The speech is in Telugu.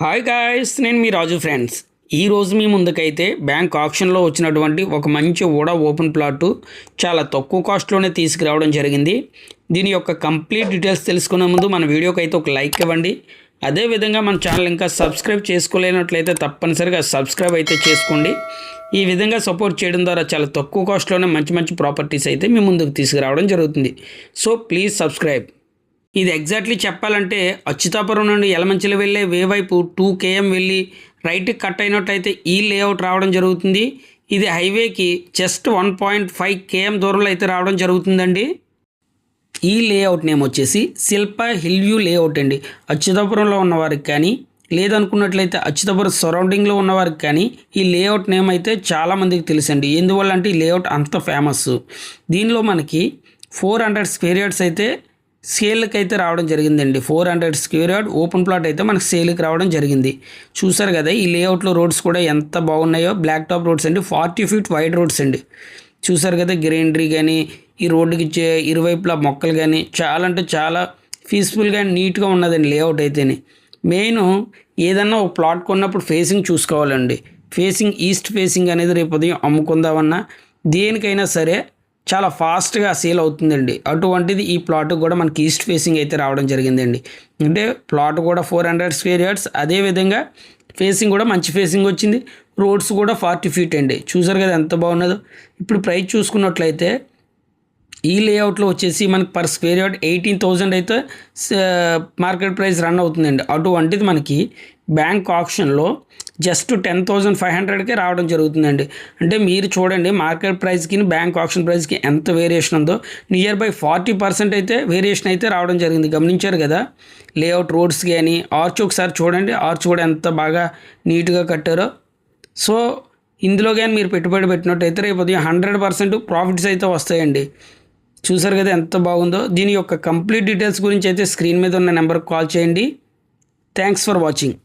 హాయ్ గాయ్స్, నేను మీ రాజు ఫ్రెండ్స్. ఈరోజు మీ ముందుకైతే బ్యాంక్ ఆప్షన్లో వచ్చినటువంటి ఒక మంచి ఓడా ఓపెన్ ప్లాటు చాలా తక్కువ కాస్ట్లోనే తీసుకురావడం జరిగింది. దీని యొక్క కంప్లీట్ డీటెయిల్స్ తెలుసుకునే ముందు మన వీడియోకి అయితే ఒక లైక్ ఇవ్వండి. అదేవిధంగా మన ఛానల్ ఇంకా సబ్స్క్రైబ్ చేసుకోలేనట్లయితే తప్పనిసరిగా సబ్స్క్రైబ్ అయితే చేసుకోండి. ఈ విధంగా సపోర్ట్ చేయడం ద్వారా చాలా తక్కువ కాస్ట్లోనే మంచి మంచి ప్రాపర్టీస్ అయితే మీ ముందుకు తీసుకురావడం జరుగుతుంది. So please subscribe. ఇది ఎగ్జాక్ట్లీ చెప్పాలంటే అచ్యుతాపురం నుండి యలమంచిలి వెళ్ళే వే వైపు 2 km వెళ్ళి రైట్కి కట్ అయినట్టయితే ఈ లేఅవుట్ రావడం జరుగుతుంది. ఇది హైవేకి జస్ట్ 1.5 km దూరంలో అయితే రావడం జరుగుతుందండి. ఈ లేఅవుట్ నేమ్ వచ్చేసి శిల్ప హిల్ వ్యూ లేఅవుట్ అండి. అచ్యుతాపురంలో ఉన్నవారికి కానీ లేదనుకున్నట్లయితే అచ్యుతాపురం సరౌండింగ్లో ఉన్నవారికి కానీ ఈ లేఅవుట్ నేమ్ అయితే చాలామందికి తెలుసండి. ఎందువల్ల అంటే ఈ లేఅవుట్ అంత ఫేమస్. దీనిలో మనకి 400 స్క్వేర్ యార్డ్స్ అయితే సేల్కి అయితే రావడం జరిగిందండి. 400 స్క్వేర్ యార్డ్ ఓపెన్ ప్లాట్ అయితే మనకు సేల్కి రావడం జరిగింది. చూసారు కదా ఈ లేఅవుట్లో రోడ్స్ కూడా ఎంత బాగున్నాయో. బ్లాక్ టాప్ రోడ్స్ అండి, 40 feet వైడ్ రోడ్స్ అండి. చూసారు కదా గ్రీనరీ కానీ ఈ రోడ్డుకి ఇచ్చే ఇరువైపులా మొక్కలు కానీ చాలా అంటే చాలా పీస్ఫుల్గా నీట్గా ఉన్నదండి లేఅవుట్ అయితేనే. మెయిన్ ఏదన్నా ఒక ప్లాట్ కొన్నప్పుడు ఫేసింగ్ చూసుకోవాలండి. ఫేసింగ్ ఈస్ట్ ఫేసింగ్ అనేది రేపు ఉదయం అమ్ముకుందామన్నా దేనికైనా సరే చాలా ఫాస్ట్గా సేల్ అవుతుందండి. అటువంటిది ఈ ప్లాట్ కూడా మనకి ఈస్ట్ ఫేసింగ్ అయితే రావడం జరిగిందండి. అంటే ప్లాట్ కూడా 400 స్క్వేర్ యార్డ్స్, అదేవిధంగా ఫేసింగ్ కూడా మంచి ఫేసింగ్ వచ్చింది. రోడ్స్ కూడా 40 feet అండి. చూసారు కదా ఎంత బాగున్నదో. ఇప్పుడు ప్రైస్ చూసుకున్నట్లయితే ఈ లేఅవుట్లో వచ్చేసి మనకి పర్ స్క్వేర్ యార్డ్ 18,000 అయితే మార్కెట్ ప్రైస్ రన్ అవుతుందండి. అటువంటిది మనకి బ్యాంక్ ఆప్షన్లో జస్ట్ 10,500కే రావడం జరుగుతుందండి. అంటే మీరు చూడండి మార్కెట్ ప్రైస్కి బ్యాంక్ ఆప్షన్ ప్రైస్కి ఎంత వేరియేషన్ ఉందో. నియర్ బై 40% అయితే వేరియేషన్ అయితే రావడం జరిగింది. గమనించారు కదా లేఅవుట్ రోడ్స్ కానీ ఆర్చ్ ఒకసారి చూడండి. ఆర్చ్ కూడా ఎంత బాగా నీట్గా కట్టారో. సో ఇందులో కానీ మీరు పెట్టుబడి పెట్టినట్టయితే రేపు ఉదయం 100% ప్రాఫిట్స్ అయితే వస్తాయండి. చూసారు కదా ఎంత బాగుందో. దీని యొక్క కంప్లీట్ డీటెయిల్స్ గురించి అయితే స్క్రీన్ మీద ఉన్న నెంబర్కి కాల్ చేయండి. Thanks for watching.